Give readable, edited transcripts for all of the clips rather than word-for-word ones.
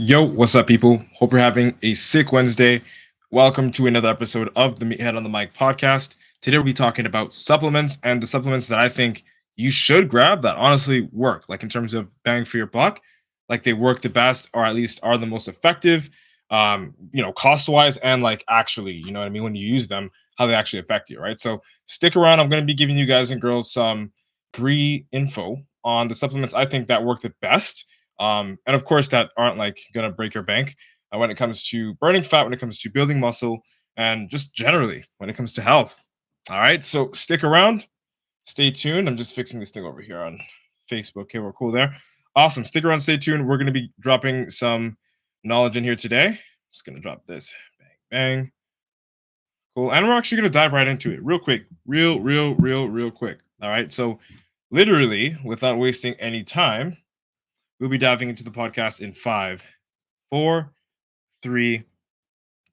Yo, what's up, people? Hope you're having a sick Wednesday. Welcome to another episode of the Meathead on the Mic podcast. Today, we'll be talking about supplements and the supplements that I think you should grab that honestly work, like in terms of bang for your buck, like they work the best or at least are the most effective, cost wise and like actually, you know what I mean, when you use them, how they actually affect you, right? So stick around. I'm going to be giving you guys and girls some pre info on the supplements I think that work the best and of course that aren't like gonna break your bank when it comes to burning fat, when it comes to building muscle, and just generally when it comes to health. All right, so stick around, stay tuned. I'm just fixing this thing over here on Facebook. Okay, we're cool there. Awesome. Stick around, stay tuned. We're gonna be dropping some knowledge in here today. Just gonna drop this. Bang, bang. Cool. And we're actually gonna dive right into it real quick, real quick. All right. So literally, without wasting any time, we'll be diving into the podcast in five, four, three,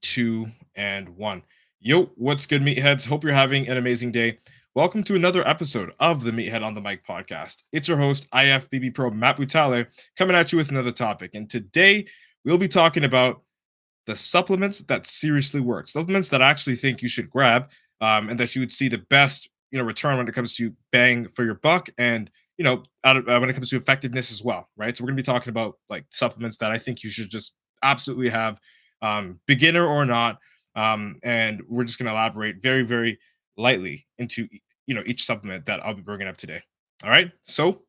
two, and one. Yo, what's good, meatheads? Hope you're having an amazing day. Welcome to another episode of the Meathead on the Mic podcast. It's your host, IFBB Pro Matt Butale, coming at you with another topic. And today we'll be talking about the supplements that seriously work, supplements that I actually think you should grab, and that you would see the best, return when it comes to bang for your buck, and when it comes to effectiveness as well, right? So we're gonna be talking about like supplements that I think you should just absolutely have, beginner or not, and we're just gonna elaborate very lightly into each supplement that I'll be bringing up today. All right, so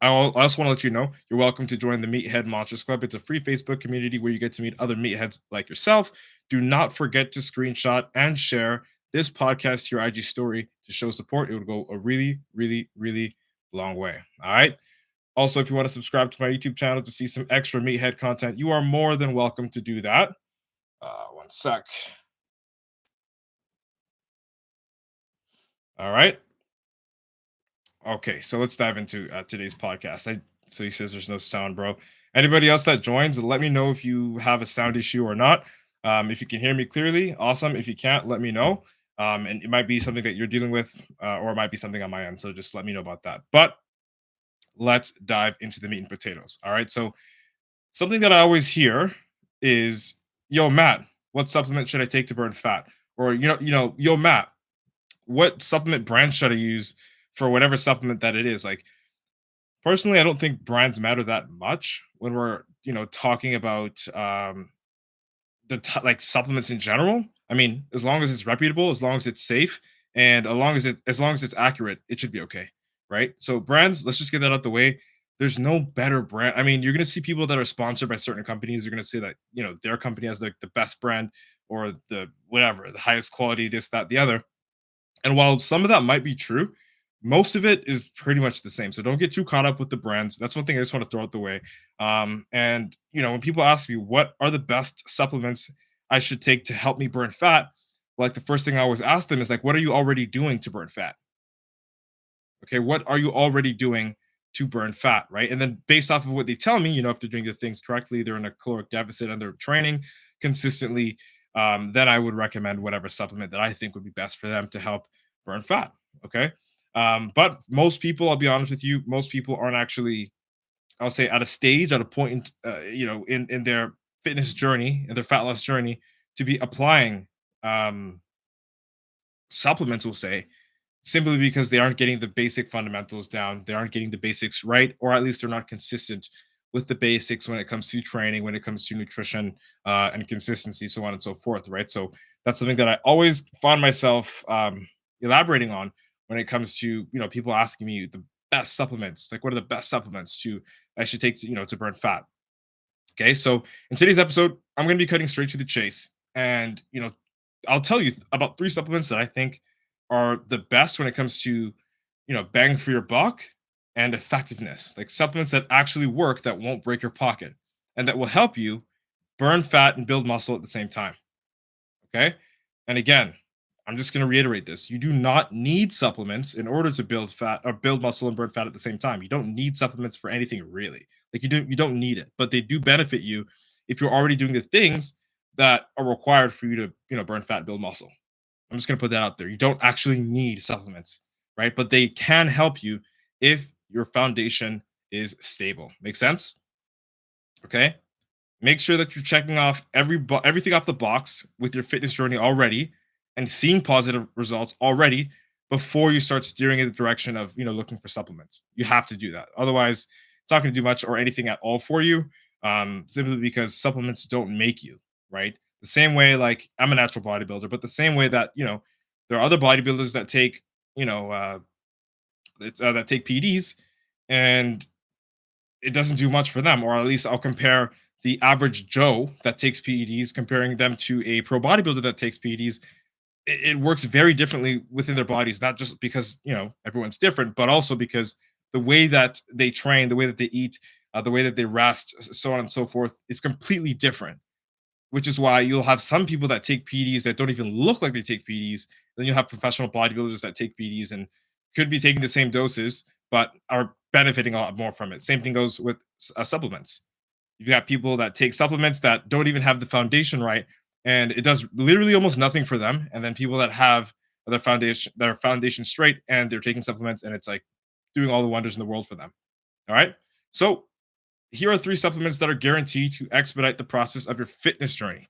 I also want to let you know you're welcome to join the Meathead Monsters Club. It's a free Facebook community where you get to meet other meatheads like yourself. Do not forget to screenshot and share this podcast to your IG story to show support. It would go a really long way. All right. Also, if you want to subscribe to my YouTube channel to see some extra meathead content, you are more than welcome to do that. One sec. All right. Okay, so let's dive into today's podcast. So he says there's no sound, bro. Anybody else that joins, let me know if you have a sound issue or not. If you can hear me clearly, awesome. If you can't, let me know. And it might be something that you're dealing with, or it might be something on my end. So just let me know about that. But let's dive into the meat and potatoes. All right. So something that I always hear is, "Yo, Matt, what supplement should I take to burn fat?" Or "Yo, Matt, what supplement brand should I use for whatever supplement that it is?" Like personally, I don't think brands matter that much when we're, talking about like supplements in general. I mean, as long as it's reputable, as long as it's safe, and as long as it's accurate, it should be okay, right? So brands, let's just get that out the way. There's no better brand. I mean, you're gonna see people that are sponsored by certain companies. You're gonna say that their company has like the best brand or the whatever, the highest quality, this, that, the other. And while some of that might be true, most of it is pretty much the same. So don't get too caught up with the brands. That's one thing I just want to throw out the way. And when people ask me what are the best supplements I should take to help me burn fat, like the first thing I always ask them is like, what are you already doing to burn fat? Okay, what are you already doing to burn fat, right? And then based off of what they tell me, if they're doing the things correctly, they're in a caloric deficit and they're training consistently, then I would recommend whatever supplement that I think would be best for them to help burn fat. Okay. But most people, I'll be honest with you, most people aren't actually, I'll say, at a stage, at a point, in their fitness journey, in their fat loss journey, to be applying um, supplements. We'll say simply because they aren't getting the basic fundamentals down, they aren't getting the basics right, or at least they're not consistent with the basics when it comes to training, when it comes to nutrition, and consistency, so on and so forth, right? So that's something that I always find myself elaborating on when it comes to people asking me the best supplements, like what are the best supplements to I should take to, to burn fat. Okay, so in today's episode, I'm going to be cutting straight to the chase, and I'll tell you about three supplements that I think are the best when it comes to bang for your buck and effectiveness, like supplements that actually work, that won't break your pocket, and that will help you burn fat and build muscle at the same time. Okay, and again, I'm just going to reiterate this: you do not need supplements in order to build fat or build muscle and burn fat at the same time. You don't need supplements for anything really. Like you don't need it, but they do benefit you if you're already doing the things that are required for you to burn fat, build muscle. I'm just going to put that out there. You don't actually need supplements, right? But they can help you if your foundation is stable. Make sense? Okay. Make sure that you're checking off everything off the box with your fitness journey already and seeing positive results already before you start steering in the direction of looking for supplements. You have to do that. Otherwise, it's not going to do much or anything at all for you. Simply because supplements don't make you, right. The same way, like, I'm a natural bodybuilder, but the same way that there are other bodybuilders that take you know that take PDs, and it doesn't do much for them. Or at least I'll compare the average Joe that takes PEDs, comparing them to a pro bodybuilder that takes PEDs. It works very differently within their bodies, not just because everyone's different, but also because the way that they train, the way that they eat, the way that they rest, so on and so forth, is completely different. Which is why you'll have some people that take PDs that don't even look like they take PDs. Then you'll have professional bodybuilders that take PDs and could be taking the same doses, but are benefiting a lot more from it. Same thing goes with supplements. You've got people that take supplements that don't even have the foundation right, and it does literally almost nothing for them. And then people that have their foundation straight, and they're taking supplements, and it's like doing all the wonders in the world for them. All right. So here are three supplements that are guaranteed to expedite the process of your fitness journey.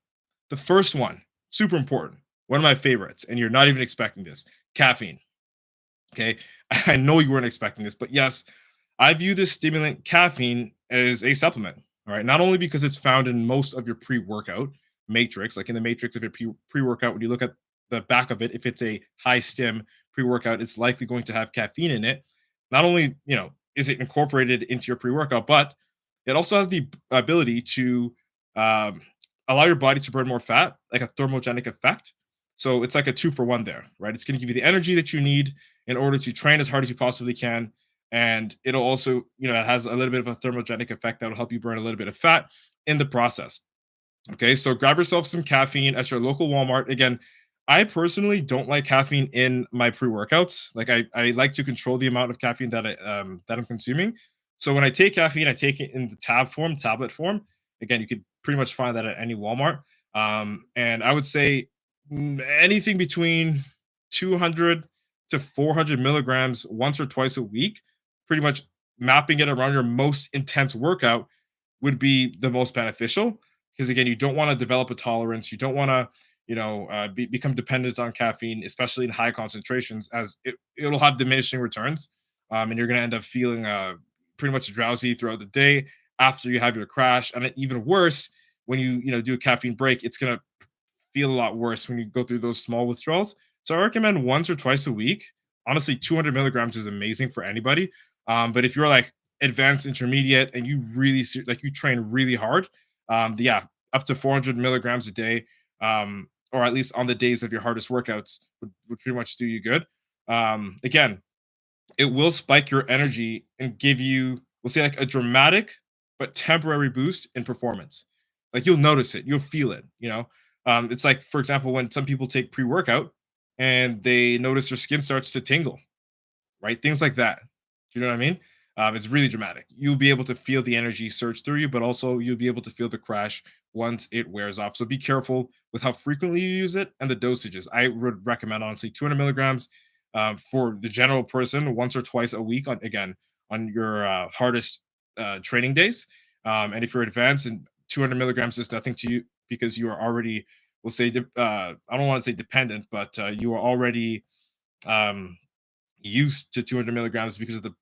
The first one, super important, one of my favorites, and you're not even expecting this: caffeine. Okay. I know you weren't expecting this, but yes, I view this stimulant caffeine as a supplement. All right. Not only because it's found in most of your pre workout matrix, like in the matrix of your pre workout, when you look at the back of it, if it's a high stim pre workout, it's likely going to have caffeine in it. Not only, is it incorporated into your pre workout, but it also has the ability to um, allow your body to burn more fat, like a thermogenic effect. So it's like a two for one there, right? It's going to give you the energy that you need in order to train as hard as you possibly can. And it'll also, it has a little bit of a thermogenic effect that will help you burn a little bit of fat in the process. Okay, so grab yourself some caffeine at your local Walmart. Again, I personally don't like caffeine in my pre-workouts. Like, I like to control the amount of caffeine that I'm consuming. So when I take caffeine, I take it in the tablet form. Again, you could pretty much find that at any Walmart. And I would say anything between 200 to 400 milligrams once or twice a week, pretty much mapping it around your most intense workout, would be the most beneficial. Because again, you don't want to develop a tolerance. You don't want to become dependent on caffeine, especially in high concentrations, as it'll have diminishing returns, and you're going to end up feeling pretty much drowsy throughout the day after you have your crash. And even worse, when you do a caffeine break, it's going to feel a lot worse when you go through those small withdrawals. So I recommend once or twice a week. Honestly, 200 milligrams is amazing for anybody. But if you're like advanced intermediate and you really like you train really hard, yeah, up to 400 milligrams a day, or at least on the days of your hardest workouts, would pretty much do you good. Again, it will spike your energy and give you, we'll say, like a dramatic but temporary boost in performance. Like, you'll notice it, you'll feel it. It's like, for example, when some people take pre-workout and they notice their skin starts to tingle, right? Things like that. Do you know what I mean? It's really dramatic. You'll be able to feel the energy surge through you, but also you'll be able to feel the crash once it wears off. So be careful with how frequently you use it and the dosages. I would recommend, honestly, 200 milligrams for the general person once or twice a week, on, again, on your hardest training days. And if you're advanced, and 200 milligrams is nothing to you because you are already, we'll say, I don't want to say dependent, but you are already um, used to 200 milligrams because of the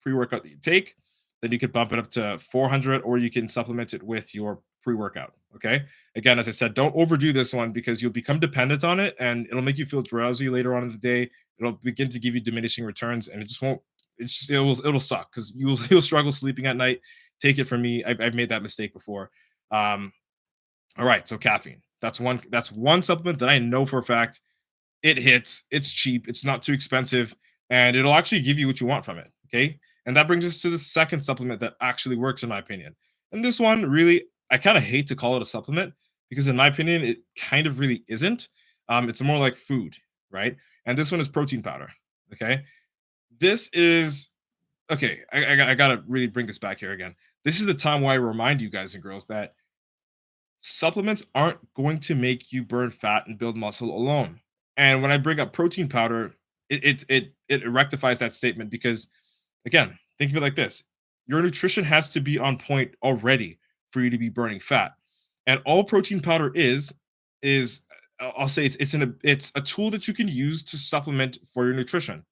pre-workout that you take. Then you could bump it up to 400, or you can supplement it with your pre-workout. Okay. Again, as I said, don't overdo this one because you'll become dependent on it, and it'll make you feel drowsy later on in the day. It'll begin to give you diminishing returns, and it just won't. It'll suck because you'll struggle sleeping at night. Take it from me. I've made that mistake before. Um, all right. So caffeine. That's one supplement that I know for a fact it hits. It's cheap. It's not too expensive, and it'll actually give you what you want from it. Okay. And that brings us to the second supplement that actually works, in my opinion. And this one, really, I kind of hate to call it a supplement because, in my opinion, it kind of really isn't. It's more like food, right? And this one is protein powder. Okay. This is okay. I gotta really bring this back here again. This is the time where I remind you guys and girls that supplements aren't going to make you burn fat and build muscle alone. And when I bring up protein powder, it rectifies that statement because, again, think of it like this: your nutrition has to be on point already for you to be burning fat. And all protein powder is I'll say it's a tool that you can use to supplement for your nutrition.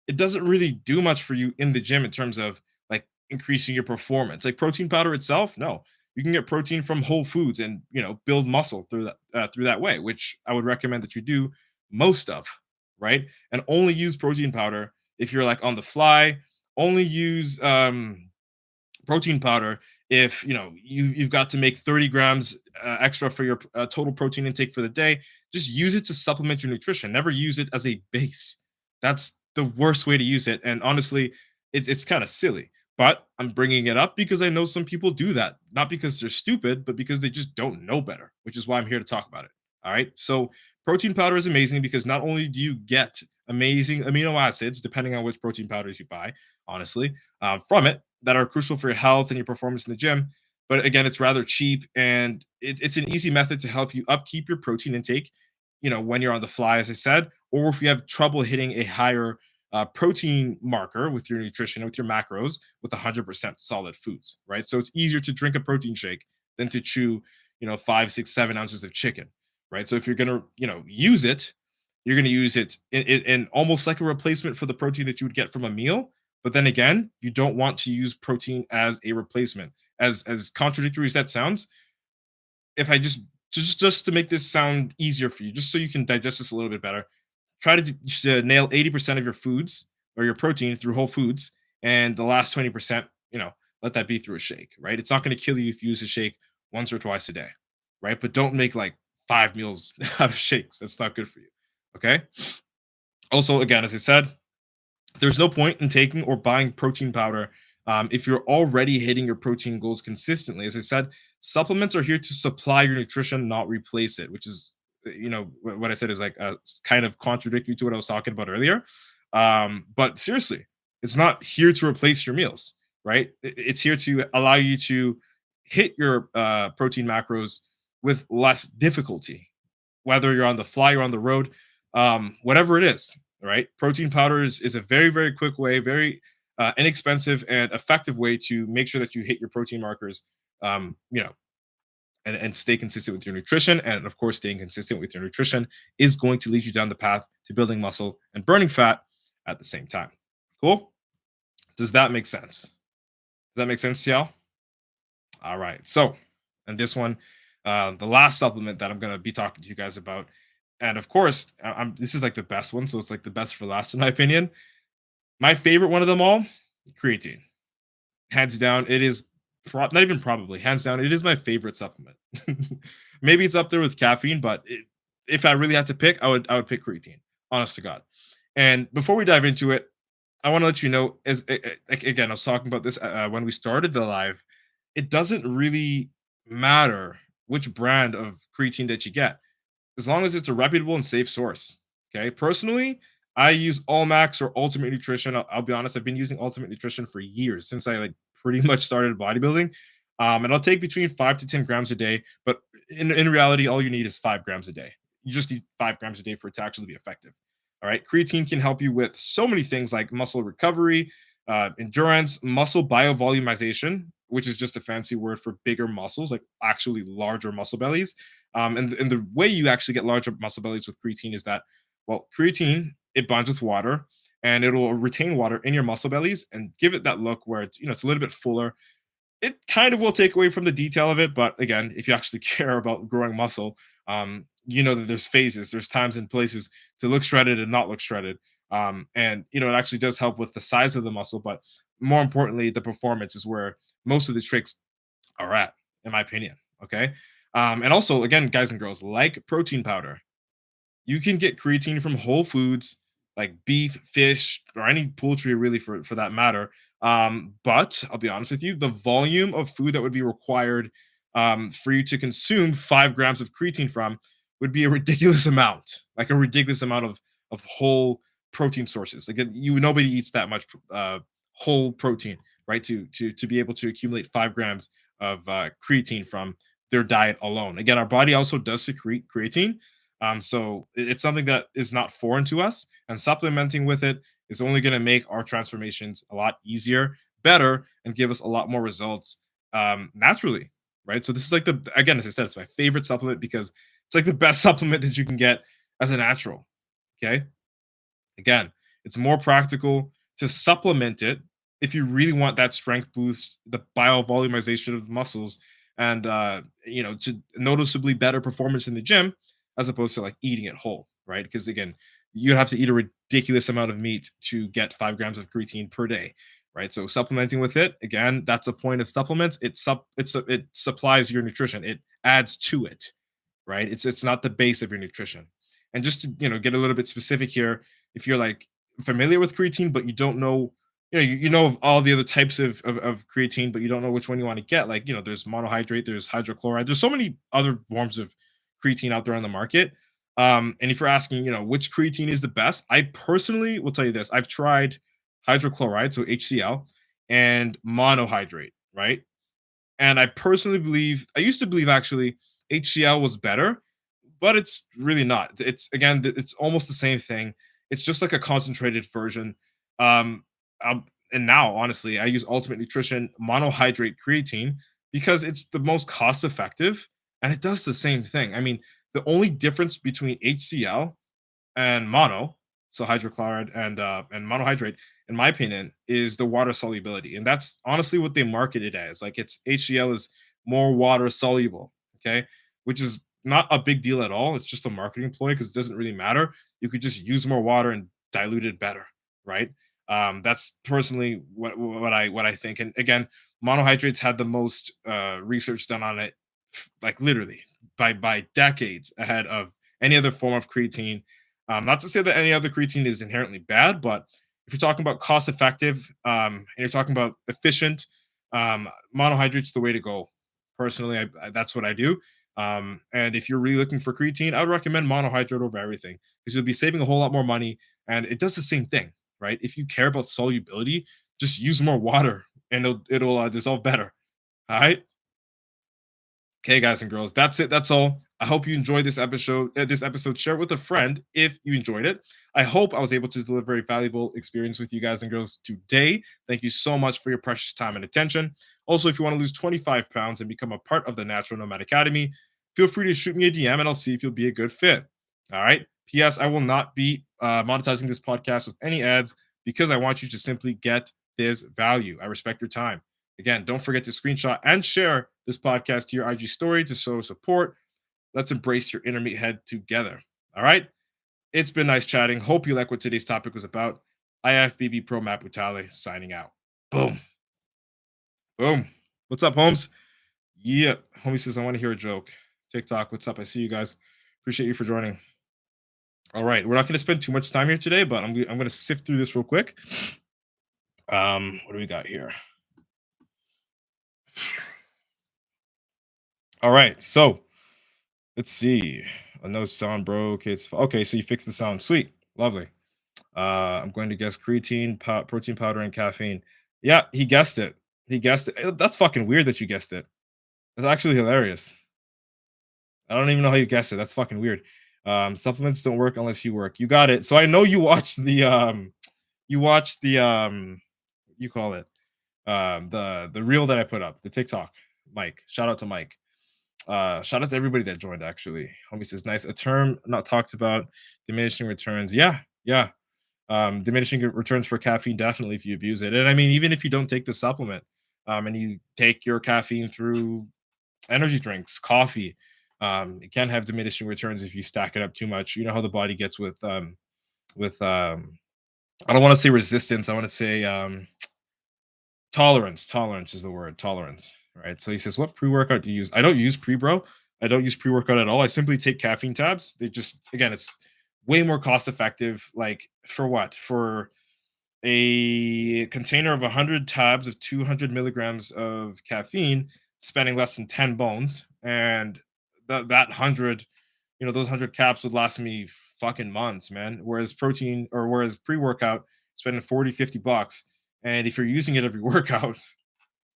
It doesn't really do much for you in the gym in terms of like increasing your performance. Like protein powder itself, no. You can get protein from whole foods and build muscle through that way, which I would recommend that you do most of, right? And only use protein powder if you're like on the fly. Only use protein powder if you've got to make 30 grams extra for your total protein intake for the day. Just use it to supplement your nutrition, never use it as a base. That's the worst way to use it, and honestly it's kind of silly, but I'm bringing it up because I know some people do that, not because they're stupid but because they just don't know better, which is why I'm here to talk about it. All right, so protein powder is amazing because not only do you get amazing amino acids depending on which protein powders you buy, honestly, from it, that are crucial for your health and your performance in the gym. But again, it's rather cheap and it's an easy method to help you upkeep your protein intake, when you're on the fly, as I said, or if you have trouble hitting a higher protein marker with your nutrition, with your macros, with 100% solid foods, right? So it's easier to drink a protein shake than to chew, 5, 6, 7 ounces of chicken, right? So if you're going to, use it, you're going to use it in almost like a replacement for the protein that you would get from a meal. But then again, you don't want to use protein as a replacement. As contradictory as that sounds, if I just to make this sound easier for you, just so you can digest this a little bit better, try to nail 80% of your foods or your protein through whole foods, and the last 20%, let that be through a shake, right? It's not going to kill you if you use a shake once or twice a day, right? But don't make like 5 meals out of shakes. That's not good for you. Okay. Also, again, as I said, there's no point in taking or buying protein powder if you're already hitting your protein goals consistently. As I said, supplements are here to supply your nutrition, not replace it, which is, what I said is like kind of contradictory to what I was talking about earlier. But seriously, it's not here to replace your meals, right? It's here to allow you to hit your protein macros with less difficulty, whether you're on the fly or on the road, whatever it is, right? Protein powder is a very, very quick way, very inexpensive and effective way to make sure that you hit your protein markers, um, you know, and stay consistent with your nutrition. And of course, staying consistent with your nutrition is going to lead you down the path to building muscle and burning fat at the same time. Cool? Does that make sense? Does that make sense to y'all? All right. So, and this one, the last supplement that I'm going to be talking to you guys about, and of course, this is like the best one, so it's like the best for last, in my opinion. My favorite one of them all, creatine. Hands down, it is not even probably hands down, it is my favorite supplement. Maybe it's up there with caffeine, but if I really had to pick, I would pick creatine. Honest to God. And before we dive into it, I want to let you know, like, again, I was talking about this when we started the live. It doesn't really matter which brand of creatine that you get, as long as it's a reputable and safe source. Okay. Personally, I use Allmax or Ultimate Nutrition. I'll be honest, I've been using Ultimate Nutrition for years since I like pretty much started bodybuilding. And I'll take between 5 to 10 grams a day, but in reality, all you need is 5 grams a day. You just need 5 grams a day for it to actually be effective. All right. Creatine can help you with so many things like muscle recovery, endurance, muscle biovolumization, which is just a fancy word for bigger muscles, like actually larger muscle bellies. And the way you actually get larger muscle bellies with creatine is that, well, creatine, it bonds with water and it'll retain water in your muscle bellies and give it that look where it's a little bit fuller. It kind of will take away from the detail of it, but again, if you actually care about growing muscle, you know that there's phases, there's times and places to look shredded and not look shredded. And it actually does help with the size of the muscle, but more importantly, the performance is where most of the tricks are at, in my opinion. Okay. And also, again, guys and girls, like protein powder, you can get creatine from whole foods like beef, fish, or any poultry, really, for that matter. But I'll be honest with you, the volume of food that would be required for you to consume 5 grams of creatine from would be a ridiculous amount, like a ridiculous amount of whole protein sources. Like nobody eats that much whole protein, right? To be able to accumulate 5 grams of creatine from their diet alone. Again, our body also does secrete creatine, so it's something that is not foreign to us, and supplementing with it is only going to make our transformations a lot easier, better, and give us a lot more results naturally. right? So this is like the again, as I said, it's my favorite supplement because it's like the best supplement that you can get as a natural. Okay. Again, it's more practical to supplement it if you really want that strength boost, the biovolumization of the muscles, and to noticeably better performance in the gym, as opposed to like eating it whole, right? Because again, you have to eat a ridiculous amount of meat to get 5 grams of creatine per day, right? So supplementing with it, again, that's a point of supplements. It supplies your nutrition. It adds to it, right? It's not the base of your nutrition. And just to get a little bit specific here, if you're like familiar with creatine, but you don't know, you know of all the other types of creatine, but you don't know which one you want to get. Like, there's monohydrate, there's hydrochloride, there's so many other forms of creatine out there on the market. And if you're asking, which creatine is the best, I personally will tell you this: I've tried hydrochloride, so HCl, and monohydrate, right? And I personally believe, I used to believe actually HCl was better, but it's really not. It's again, it's almost the same thing. It's just like a concentrated version. Um, and now, honestly, I use Ultimate Nutrition monohydrate creatine because it's the most cost effective and it does the same thing. I mean, the only difference between HCl and mono, so hydrochloride and monohydrate, in my opinion, is the water solubility, and that's honestly what they market it as. Like it's HCl is more water soluble, okay, which is not a big deal at all. It's just a marketing ploy because it doesn't really matter. You could just use more water and dilute it better, right? That's personally what I think. And again, monohydrates had the most research done on it, like literally by decades ahead of any other form of creatine. Not to say that any other creatine is inherently bad, but if you're talking about cost effective and you're talking about efficient, monohydrates the way to go. Personally, that's what I do. And if you're really looking for creatine, I would recommend monohydrate over everything because you'll be saving a whole lot more money, and it does the same thing, right? If you care about solubility, just use more water and it'll dissolve better. All right. Okay, guys and girls, that's it. That's all. I hope you enjoyed this episode. Share it with a friend if you enjoyed it. I hope I was able to deliver a valuable experience with you guys and girls today. Thank you so much for your precious time and attention. Also, if you want to lose 25 pounds and become a part of the Natural Nomad Academy, feel free to shoot me a DM and I'll see if you'll be a good fit. All right. P.S. I will not be monetizing this podcast with any ads because I want you to simply get this value. I respect your time. Again, don't forget to screenshot and share this podcast to your IG story to show support. Let's embrace your inner meathead together. All right. It's been nice chatting. Hope you like what today's topic was about. IFBB Pro Matt Butale signing out. Boom. Boom. What's up, Holmes? Yeah. Homie says, I want to hear a joke. TikTok, what's up? I see you guys. Appreciate you for joining. All right. We're not going to spend too much time here today, but I'm going to sift through this real quick. What do we got here? All right. So let's see. No sound broke. It's okay. So you fixed the sound. Sweet. Lovely. I'm going to guess creatine, protein powder, and caffeine. Yeah, he guessed it. He guessed it. That's fucking weird that you guessed it. That's actually hilarious. I don't even know how you guessed it. That's fucking weird. Supplements don't work unless you work. You got it. So I know you watched the you call it the reel that I put up, the TikTok. Mike. Shout out to Mike. Shout out to everybody that joined actually. Homie says nice. A term not talked about, diminishing returns. Yeah, yeah. Diminishing returns for caffeine, definitely if you abuse it. And I mean, even if you don't take the supplement, and you take your caffeine through energy drinks, coffee, it can have diminishing returns if you stack it up too much. You know how the body gets with I don't want to say resistance, I want to say tolerance. Tolerance is the word. Tolerance. Right. So he says, what pre-workout do you use? I don't use pre-bro. I don't use pre-workout at all. I simply take caffeine tabs. They just, again, it's way more cost effective. Like for what? For a container of 100 tabs of 200 milligrams of caffeine, spending less than 10 bones. And that 100, those 100 caps would last me fucking months, man. Whereas pre-workout, spending 40, $50. And if you're using it every workout,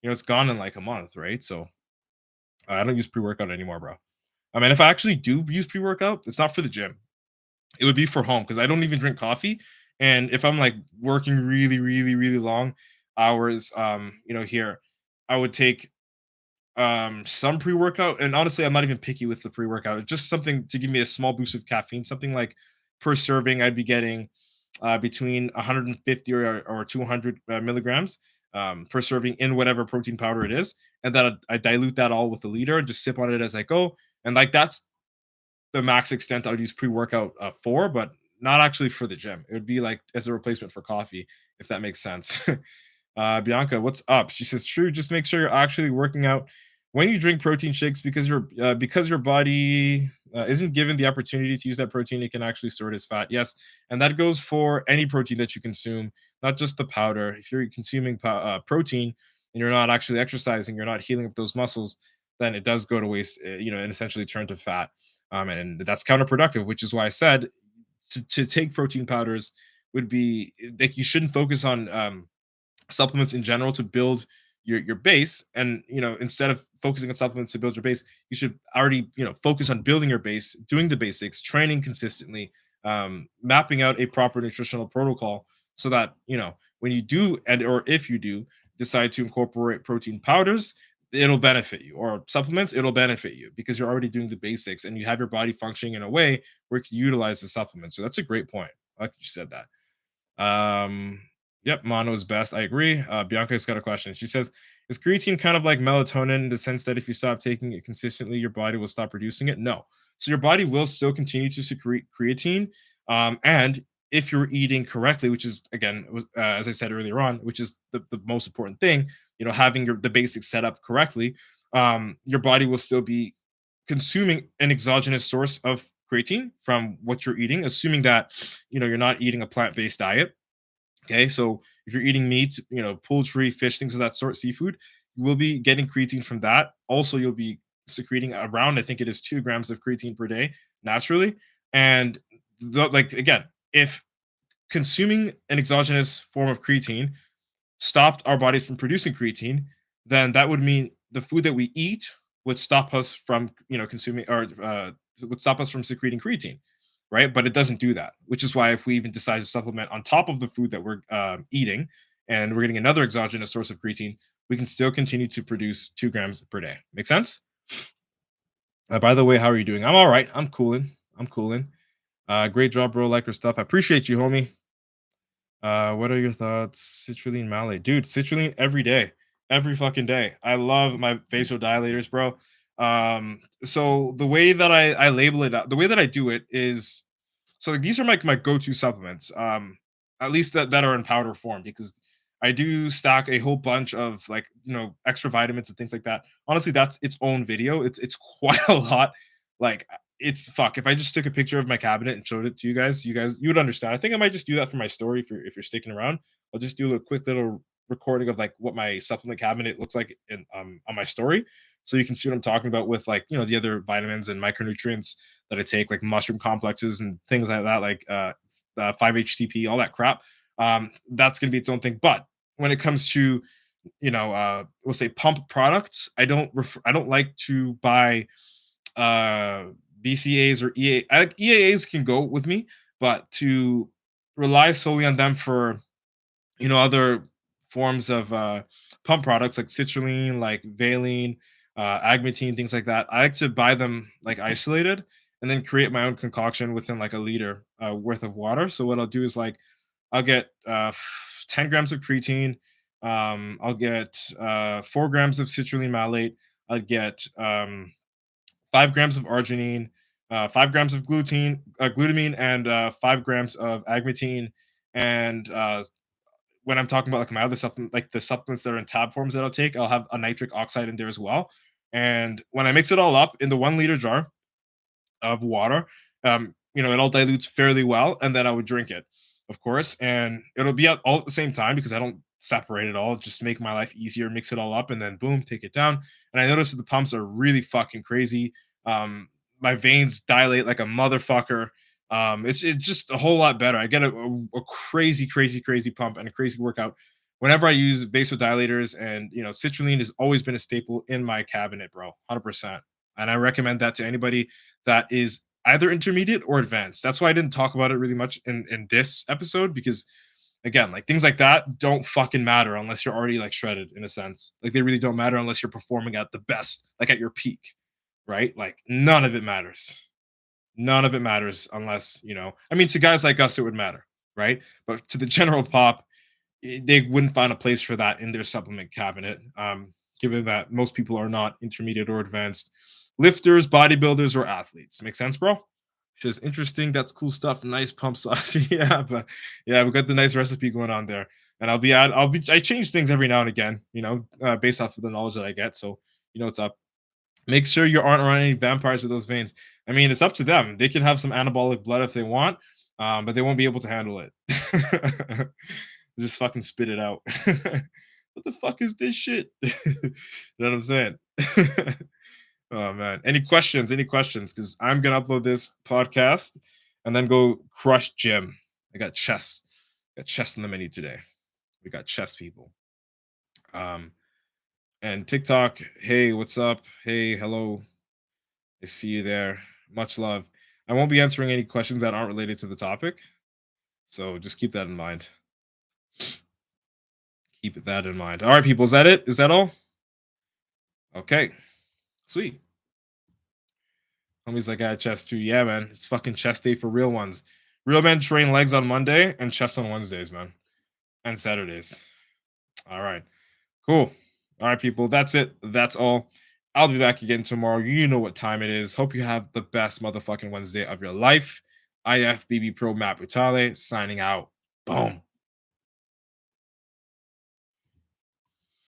it's gone in like a month, right? So I don't use pre-workout anymore, bro. I mean, if I actually do use pre-workout, it's not for the gym. It would be for home because I don't even drink coffee. And if I'm like working really, really, really long hours, here, I would take some pre-workout, and honestly, I'm not even picky with the pre-workout. It's just something to give me a small boost of caffeine, something like per serving, I'd be getting between 150 or 200 milligrams per serving in whatever protein powder it is, and then I dilute that all with a liter and just sip on it as I go. And like that's the max extent I would use pre-workout for, but not actually for the gym. It would be like as a replacement for coffee, if that makes sense. Bianca, what's up? She says, "True. Just make sure you're actually working out when you drink protein shakes because your body isn't given the opportunity to use that protein. It can actually store it as fat. Yes, and that goes for any protein that you consume, not just the powder. If you're consuming protein and you're not actually exercising, you're not healing up those muscles, then it does go to waste. And essentially turn to fat, and that's counterproductive. Which is why I said to take protein powders would be like you shouldn't focus on supplements in general to build your base, and instead of focusing on supplements to build your base, you should already focus on building your base, doing the basics, training consistently, mapping out a proper nutritional protocol, so that when you do, and or if you do decide to incorporate protein powders, it'll benefit you, or supplements, it'll benefit you because you're already doing the basics and you have your body functioning in a way where it can utilize the supplement. So that's a great point. I like that you said that. Yep, mono is best. I agree. Bianca's got a question. She says, "Is creatine kind of like melatonin in the sense that if you stop taking it consistently, your body will stop producing it?" No. So your body will still continue to secrete creatine, and if you're eating correctly, which is again, as I said earlier on, which is the most important thing, having the basics set up correctly, your body will still be consuming an exogenous source of creatine from what you're eating, assuming that you're not eating a plant-based diet. Okay, so if you're eating meat, poultry, fish, things of that sort, seafood, you will be getting creatine from that. Also, you'll be secreting around, I think it is 2 grams of creatine per day naturally. And like again, if consuming an exogenous form of creatine stopped our bodies from producing creatine, then that would mean the food that we eat would stop us from, consuming, or would stop us from secreting creatine, right? But it doesn't do that, which is why if we even decide to supplement on top of the food that we're eating, and we're getting another exogenous source of creatine, we can still continue to produce 2 grams per day. Make sense? By the way, how are you doing? I'm all right. I'm cooling. I'm cooling. Great job, bro. Like your stuff. I appreciate you, homie. What are your thoughts? Citrulline malate. Dude, citrulline every day. Every fucking day. I love my vasodilators, bro. So the way that I label it, the way that I do it is, so like these are my go-to supplements. At least that are in powder form, because I do stack a whole bunch of like, extra vitamins and things like that. Honestly, that's its own video. It's quite a lot. Like it's fuck. If I just took a picture of my cabinet and showed it to you would understand. I think I might just do that for my story if you're sticking around. I'll just do a quick little recording of like what my supplement cabinet looks like in on my story. So you can see what I'm talking about with like, the other vitamins and micronutrients that I take, like mushroom complexes and things like that, like 5-HTP, all that crap. That's going to be its own thing. But when it comes to, we'll say pump products, I don't like to buy uh, BCAs or EAAs can go with me, but to rely solely on them for other forms of pump products like citrulline, like valine, agmatine, things like that. I like to buy them like isolated and then create my own concoction within like a liter worth of water. So what I'll do is like I'll get 10 grams of creatine. I'll get 4 grams of citrulline malate. I'll get 5 grams of arginine, 5 grams of glutamine, and 5 grams of agmatine. And when I'm talking about like my other supplement, like the supplements that are in tab forms that I'll take, I'll have a nitric oxide in there as well. And when I mix it all up in the 1 liter jar of water, it all dilutes fairly well, and then I would drink it, of course, and it'll be at all at the same time because I don't separate it all. Just make my life easier, mix it all up, and then boom, take it down. And I noticed that the pumps are really fucking crazy. My veins dilate like a motherfucker. It's just a whole lot better. I get a crazy, crazy, crazy pump and a crazy workout whenever I use vasodilators, and citrulline has always been a staple in my cabinet, bro, 100%. And I recommend that to anybody that is either intermediate or advanced. That's why I didn't talk about it really much in this episode, because Again, like things like that don't fucking matter unless you're already like shredded in a sense. Like they really don't matter unless you're performing at the best, like at your peak, right? Like none of it matters. None of it matters unless, I mean, to guys like us, it would matter, right? But to the general pop, they wouldn't find a place for that in their supplement cabinet, given that most people are not intermediate or advanced lifters, bodybuilders, or athletes. Make sense, bro? Which is interesting. That's cool stuff. Nice pump sauce. Yeah, but yeah, we got the nice recipe going on there. And I change things every now and again, based off of the knowledge that I get. So you know what's up. Make sure you aren't around any vampires with those veins. I mean, it's up to them. They can have some anabolic blood if they want, but they won't be able to handle it. Just fucking spit it out. What the fuck is this shit? You know what I'm saying? Oh man. Any questions? Any questions? Because I'm gonna upload this podcast and then go crush gym. I got chess. Got chess on the menu today. We got chess people. Um, and TikTok. Hey, what's up? Hey, hello. I see you there. Much love. I won't be answering any questions that aren't related to the topic. So just keep that in mind. Keep that in mind. All right, people. Is that it? Is that all? Okay. Sweet. Homies like I had chest too. Yeah, man. It's fucking chest day for real ones. Real men train legs on Monday and chest on Wednesdays, man. And Saturdays. All right. Cool. All right, people. That's it. That's all. I'll be back again tomorrow. You know what time it is. Hope you have the best motherfucking Wednesday of your life. IFBB Pro Matt Brutale signing out. Boom.